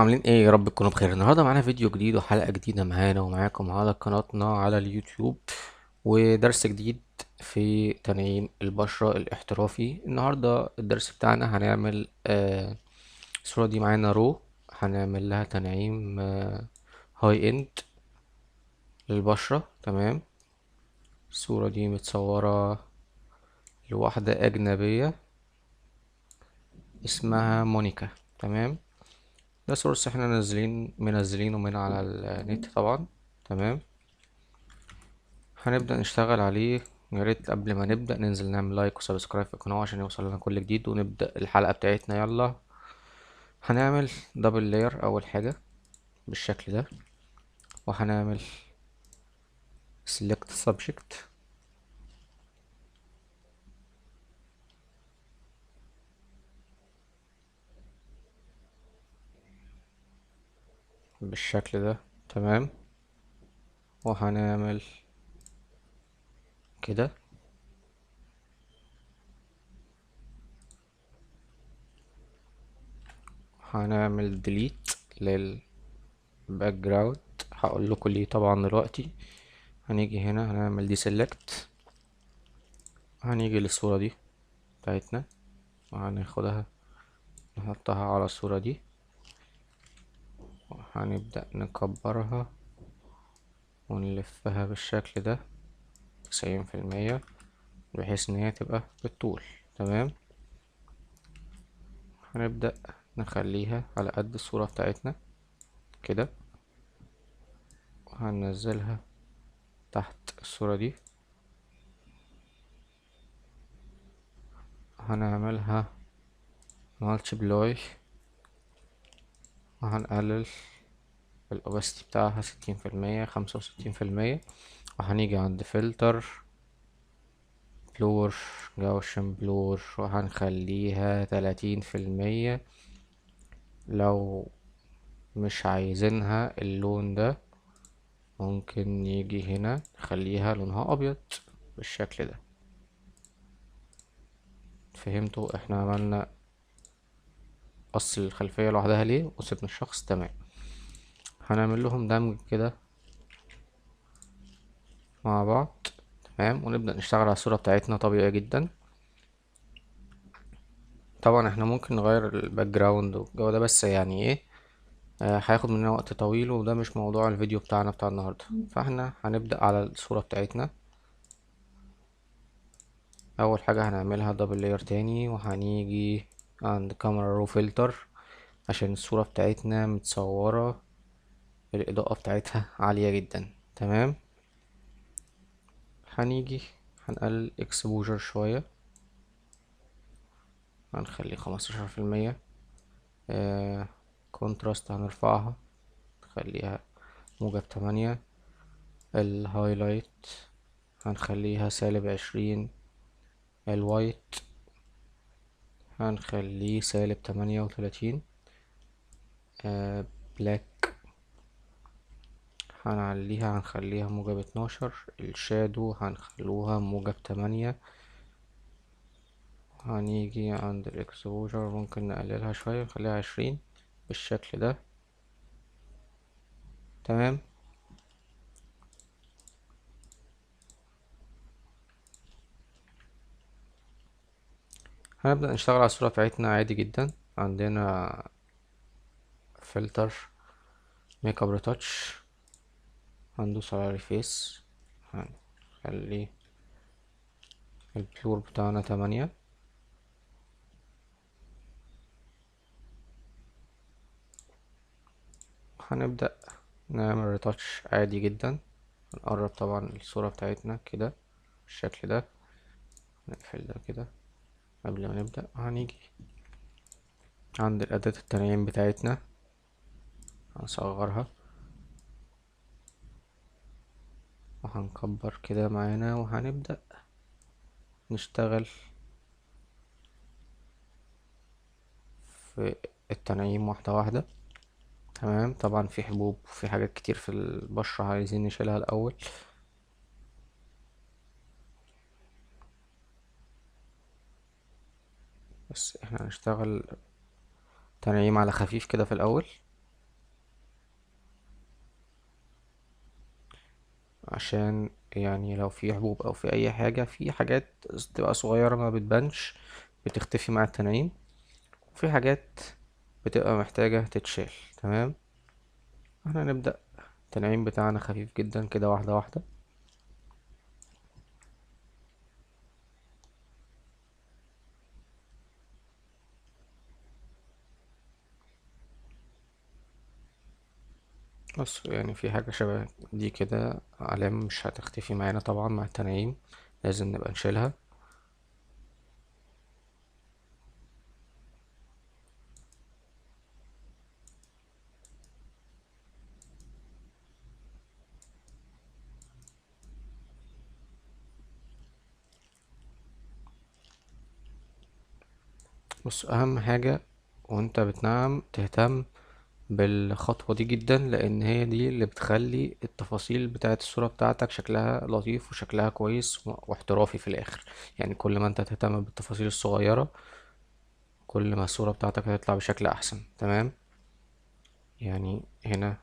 عاملين ايه؟ يا رب تكونوا بخير. النهارده معانا فيديو جديد وحلقة جديدة معانا ومعاكم على قناتنا على اليوتيوب، ودرس جديد في تنعيم البشرة الاحترافي. النهارده الدرس بتاعنا هنعمل الصورة دي معانا رو، هنعمل لها تنعيم هاي اند للبشرة. تمام. الصورة دي متصورة لواحدة أجنبية اسمها مونيكا. تمام. ده سورس احنا منزلينه من على النت طبعا. تمام. هنبدأ نشتغل عليه. يا ريت قبل ما نبدأ ننزل نعمل لايك وسبسكرايب في القناة عشان يوصل لنا كل جديد، ونبدأ الحلقة بتاعتنا. يلا. هنعمل دبل لاير أول حاجة بالشكل ده، وهنعمل select subject بالشكل ده. تمام. وهنعمل كده. هنعمل delete للباك جراوند، هقول لكم ليه طبعا دلوقتي. هنيجي هنا هنعمل دي select، هنيجي للصورة دي بتاعتنا وهناخدها نحطها على الصورة دي، وهنبدأ نكبرها ونلفها بالشكل ده 90%، بحيث ان هي تبقى بالطول. تمام. هنبدأ نخليها على قد الصورة بتاعتنا كده، وهننزلها تحت الصورة دي. هنعملها multiply، وهنقلل الأوباسيتي بتاعها 60%، 65%. وهنيجي عند فلتر بلور، جاوشن بلور، وهنخليها 30%. لو مش عايزينها اللون ده ممكن نيجي هنا نخليها لونها ابيض بالشكل ده. فهمتوا احنا عملنا قص الخلفية لوحدها ليه وسيبنا الشخص؟ تمام. هنعمل لهم دمج كده مع بعض. تمام. ونبدأ نشتغل على الصورة بتاعتنا طبيعي جدا. طبعا احنا ممكن نغير الباك جراوند والجو ده، بس يعني ايه، هياخد مننا وقت طويل، وده مش موضوع الفيديو بتاعنا بتاع النهاردة. فاحنا هنبدأ على الصورة بتاعتنا. اول حاجة هنعملها دبل لاير تاني، وهنيجي عند كاميرا رو فلتر عشان الصورة بتاعتنا متصورة الإضاءة بتاعتها عالية جدا. تمام. هنيجي هنقلل اكسبوجر شوية، هنخليه 15%. كونتراست هنرفعها نخليها موجب 8. الهايلايت هنخليها -20. الوايت هنخليه -38. بلاك هنعليها هنخليها موجب 12. الشادو هنخلوها موجب 8. هنيجي عند الاكسبوجر ممكن نقللها شوية نخليها 20 بالشكل ده. تمام. هنبدأ نشتغل على الصورة بتاعتنا عادي جدا. عندنا فلتر ميك اب ريتاتش، هندوس على ريفيس، هنخلي البلور بتاعنا 8. هنبدأ نعمل ريتاتش عادي جدا. هنقرب طبعا الصورة بتاعتنا كده بالشكل ده. نقفل ده كده قبل ما نبدأ. هنيجي عند الأداة التنعيم بتاعتنا هنصغرها وهنكبر كده معانا، وهنبدأ نشتغل في التنعيم واحدة واحدة. تمام. طبعا في حبوب وفي حاجات كتير في البشرة عايزين نشيلها الأول. بس احنا هنشتغل تنعيم على خفيف كده في الأول. عشان يعني لو في حبوب او في اي حاجة، في حاجات تبقى صغيرة ما بتبانش، بتختفي مع التنعيم، وفي حاجات بتبقى محتاجة تتشال. تمام. احنا هنبدأ التنعيم بتاعنا خفيف جدا كده، واحدة واحدة. بص، يعني في حاجة شبه دي كده علامة مش هتختفي معانا طبعا مع التنعيم، لازم نبقى نشيلها. بص، أهم حاجة وانت بتنعم تهتم بالخطوة دي جدا، لأن هي دي اللي بتخلي التفاصيل بتاعة الصورة بتاعتك شكلها لطيف وشكلها كويس واحترافي في الآخر. يعني كل ما انت تهتم بالتفاصيل الصغيرة، كل ما الصورة بتاعتك هتطلع بشكل أحسن. تمام. يعني هنا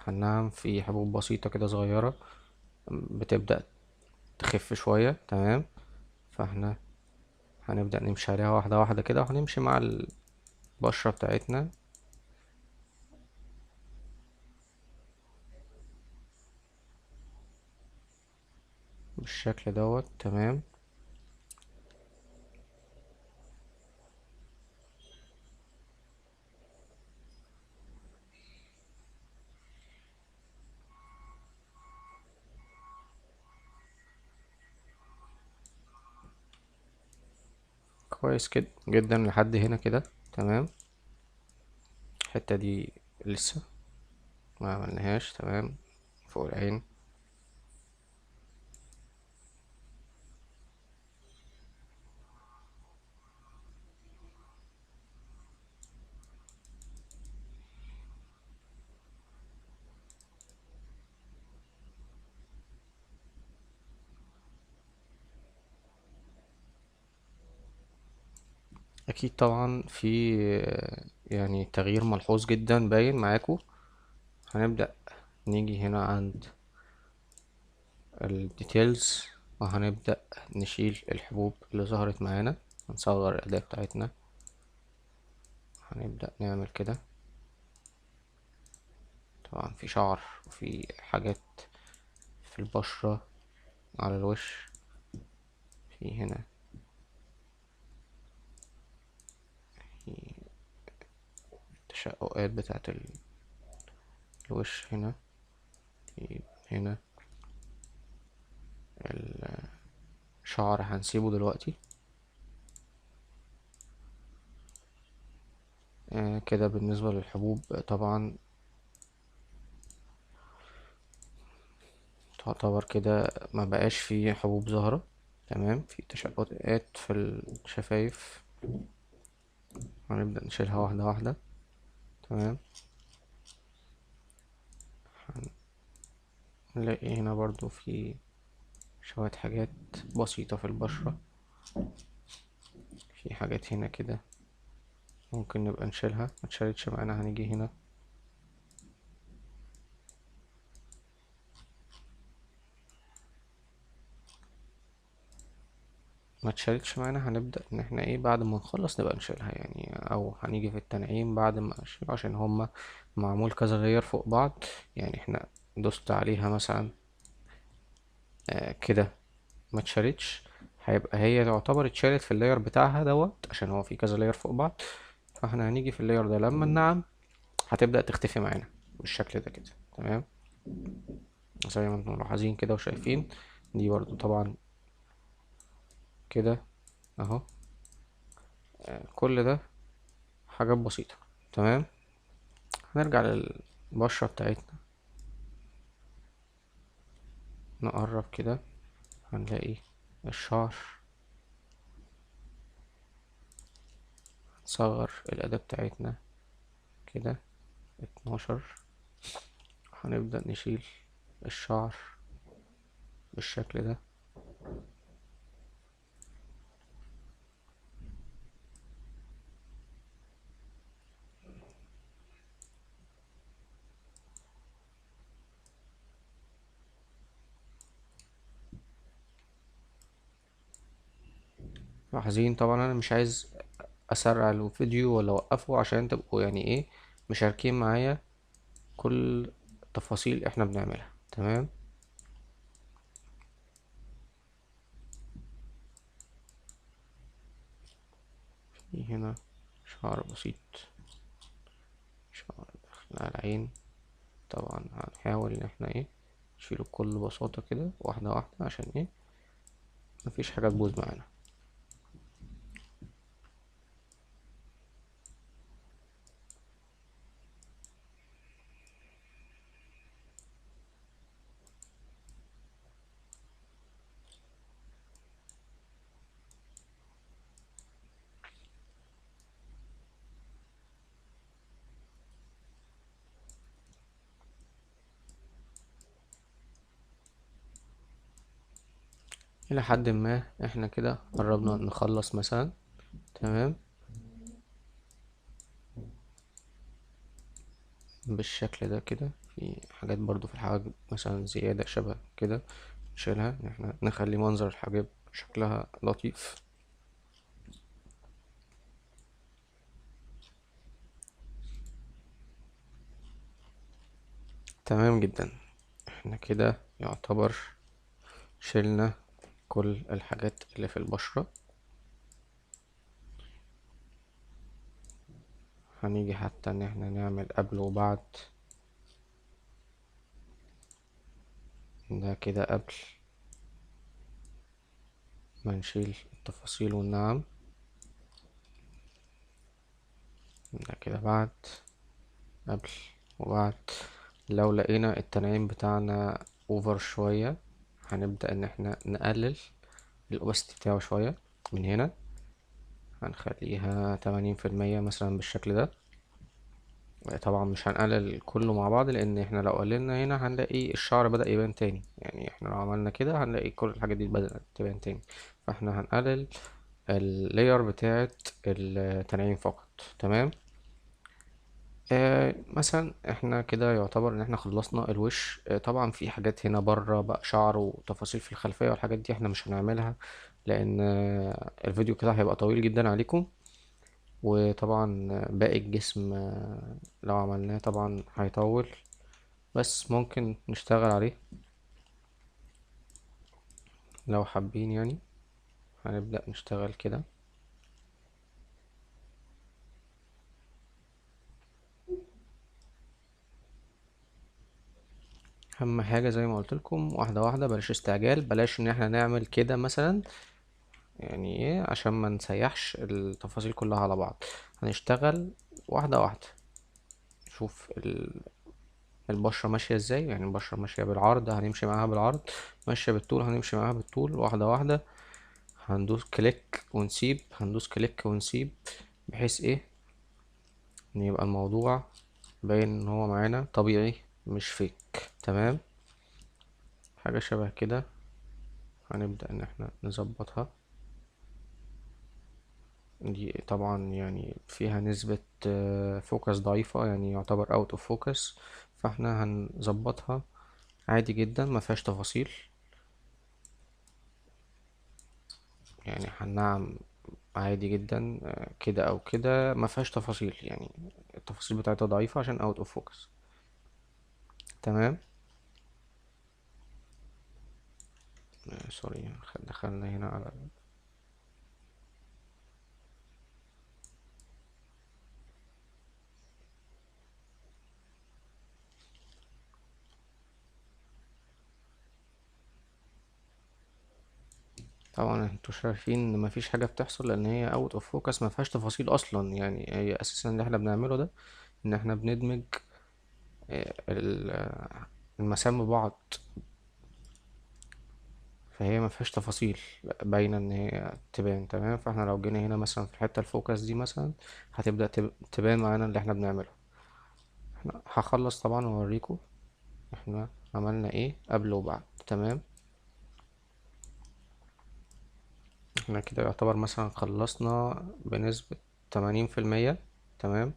هننعم في حبوب بسيطة كده صغيرة، بتبدأ تخف شوية. تمام. فاحنا هنبدأ نمشي عليها واحدة واحدة كده، وهنمشي مع البشرة بتاعتنا بالشكل دوت. تمام. كويس كده جدا لحد هنا كده. تمام. الحتة دي لسه ما عملناهاش. تمام. فوق العين. اكيد طبعا في يعني تغيير ملحوظ جدا باين معاكو. هنبدأ نيجي هنا عند الديتيلز، وهنبدأ نشيل الحبوب اللي ظهرت معانا، هنصغر الأداة بتاعتنا. هنبدأ نعمل كده. طبعا في شعر وفي حاجات في البشرة على الوش، في هنا في التشققات بتاعت الوش هنا، في هنا الشعر هنسيبه دلوقتي. كده بالنسبة للحبوب طبعا تعتبر كده ما بقاش فيه حبوب ظاهرة. تمام. في تشققات في الشفايف، هنبدأ نشيلها واحدة واحدة. تمام. هنلاقي هنا برضو في شوية حاجات بسيطة في البشرة، في حاجات هنا كده ممكن نبقى نشيلها، ما اتشالتش معانا. هنيجي هنا ما اتشالتش معانا، هنبدأ ان احنا ايه بعد ما نخلص نبقى نشيلها يعني، او هنيجي في التنعيم بعد ما اشيل، عشان هما معمول كذا غير فوق بعض. يعني احنا دوست عليها مثلا كده ما اتشالتش، هيبقى هي تعتبر اتشالت في اللاير بتاعها دوت، عشان هو في كذا لاير فوق بعض. فاحنا هنيجي في اللاير ده لما ننعم هتبدأ تختفي معانا بالشكل ده كده. تمام. زي ما انتم ملاحظين كده وشايفين، دي برضو طبعا كده اهو. كل ده حاجات بسيطة. تمام. هنرجع للبشرة بتاعتنا، نقرب كده، هنلاقي الشعر. نصغر الأداة بتاعتنا كده 12. هنبدأ نشيل الشعر بالشكل ده. لاحظين طبعا انا مش عايز اسرع الفيديو ولا اوقفه عشان تبقوا يعني ايه مشاركين معايا كل تفاصيل احنا بنعملها. تمام. في هنا شعر بسيط، شعر داخل على العين. طبعا هنحاول ان احنا ايه نشيله بكل بساطة كده واحدة واحدة عشان ايه مفيش حاجة تبوظ معانا. الى حد ما احنا كده قربنا نخلص مثلا. تمام. بالشكل ده كده في حاجات برضو في الحواجب مثلا زيادة شبه كده نشيلها ان احنا نخلي منظر الحاجب شكلها لطيف. تمام جدا. احنا كده يعتبر شلنا كل الحاجات اللي في البشرة. هنيجي حتى ان احنا نعمل قبل وبعد. ده كده قبل ما نشيل التفاصيل والنعم. ده كده بعد، قبل وبعد. لو لقينا التنعيم بتاعنا اوفر شوية هنبدأ ان احنا نقلل الاوبستي بتاعه شوية. من هنا هنخليها 80% مثلا بالشكل ده. طبعا مش هنقلل كله مع بعض لان احنا لو قللنا هنا هنلاقي الشعر بدأ يبان تاني. يعني احنا لو عملنا كده هنلاقي كل الحاجات دي بدأت تبان تاني. فاحنا هنقلل اللاير بتاعة التنعيم فقط. تمام. مثلا احنا كده يعتبر ان احنا خلصنا الوش. طبعا في حاجات هنا بره بقى شعر وتفاصيل في الخلفية والحاجات دي احنا مش هنعملها لان الفيديو كده هيبقى طويل جدا عليكم. وطبعا باقي الجسم لو عملناه طبعا هيطول، بس ممكن نشتغل عليه لو حابين يعني. هنبدأ نشتغل كده. اهم حاجة زي ما قلت لكم واحدة واحدة، بلاش استعجال، بلاش ان احنا نعمل كده مثلا. يعني ايه عشان ما نسيحش التفاصيل كلها على بعض. هنشتغل واحدة واحدة. نشوف البشرة ماشية ازاي. يعني البشرة ماشية بالعرض هنمشي معاها بالعرض، ماشية بالطول هنمشي معاها بالطول واحدة واحدة. هندوس كليك ونسيب، هندوس كليك ونسيب، بحيث ايه ان يبقى الموضوع باين ان هو معانا طبيعي مش فيك. تمام. حاجة شبه كده هنبدأ ان احنا نظبطها. دي طبعا يعني فيها نسبة فوكس ضعيفة، يعني يعتبر اوت اوف فوكس. فاحنا هنظبطها عادي جدا ما فيهاش تفاصيل. يعني هنعم عادي جدا كده او كده ما فيهاش تفاصيل. يعني التفاصيل بتاعتها ضعيفة عشان اوت اوف فوكس. تمام. سوري دخلنا هنا على طبعا انتوا شايفين ان مفيش حاجة بتحصل لان هي اوت اوف فوكس ما فيهاش تفاصيل اصلا. يعني هي اساسا اللي احنا بنعمله ده ان احنا بندمج المسام ببعض. فهي ما فيهاش تفاصيل باينة ان هي تبان. تمام. فاحنا لو جينا هنا مثلا في الحتة الفوكس دي مثلا هتبدأ تبان معانا اللي احنا بنعمله. احنا هخلص طبعا واوريكم احنا عملنا ايه قبل وبعد. تمام. احنا كده يعتبر مثلا خلصنا بنسبة 80%. تمام.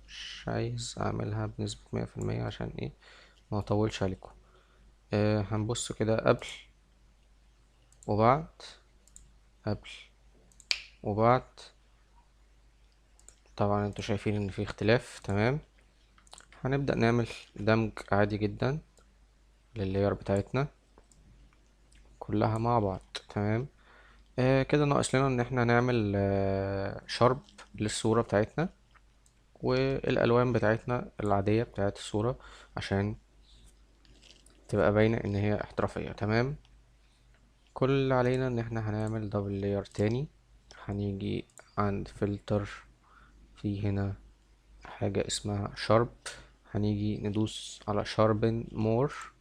مش عايز اعملها بنسبة 100% عشان ايه ما اطولش عليكم. هنبص كده قبل وبعد، قبل وبعد. طبعا انتوا شايفين ان في اختلاف. تمام. هنبدأ نعمل دمج عادي جدا لللاير بتاعتنا كلها مع بعض. تمام. كده ناقص لنا ان احنا نعمل شرب للصورة بتاعتنا والالوان بتاعتنا العادية بتاعت الصورة عشان تبقى باينة ان هي احترافية. تمام. كل اللي علينا ان احنا هنعمل دبل لاير تاني. هنيجي عند فلتر، في هنا حاجة اسمها شارب، هنيجي ندوس على شاربن مور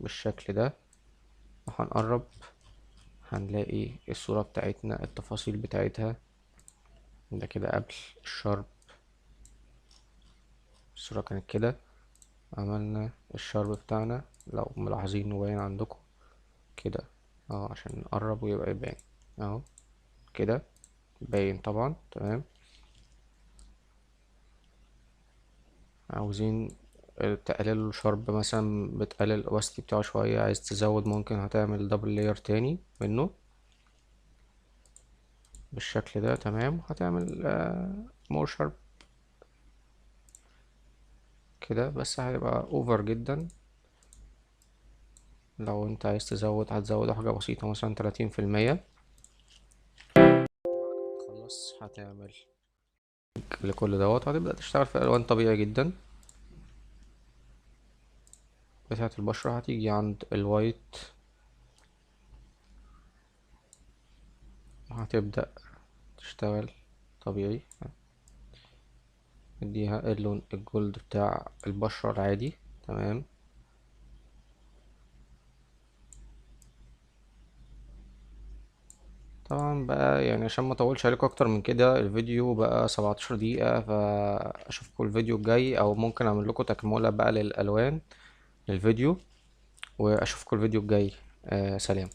بالشكل ده وهنقرب. هنلاقي الصورة بتاعتنا التفاصيل بتاعتها ده كده قبل الشارب. الصورة كانت كده، عملنا الشارب بتاعنا لو ملاحظين باين عندكم كده اهو عشان نقرب ويبقى يبان اهو كده باين طبعا. تمام. عاوزين تقللوا الشرب مثلا، بتقلل الاوستي بتاعه شوية، عايز تزود ممكن هتعمل دبل لاير تاني منه بالشكل ده. تمام. هتعمل مور شارب كده بس هيبقى اوفر جدا. لو انت عايز تزود هتزود حاجة بسيطة مثلا 30%. تخلص هتعمل لكل دوت هتبدأ تشتغل في ألوان طبيعي جدا بتاعة البشرة. هتيجي عند الوايت وهتبدأ تشتغل طبيعي. اديها اللون الجولد بتاع البشرة العادي. تمام. طبعا بقى يعني عشان ما اطولش عليكم اكتر من كده، الفيديو بقى 17 دقيقة، فاشوفكم الفيديو الجاي او ممكن اعمل لكم تكملة بقى للالوان للفيديو، واشوفكم الفيديو الجاي. سلام.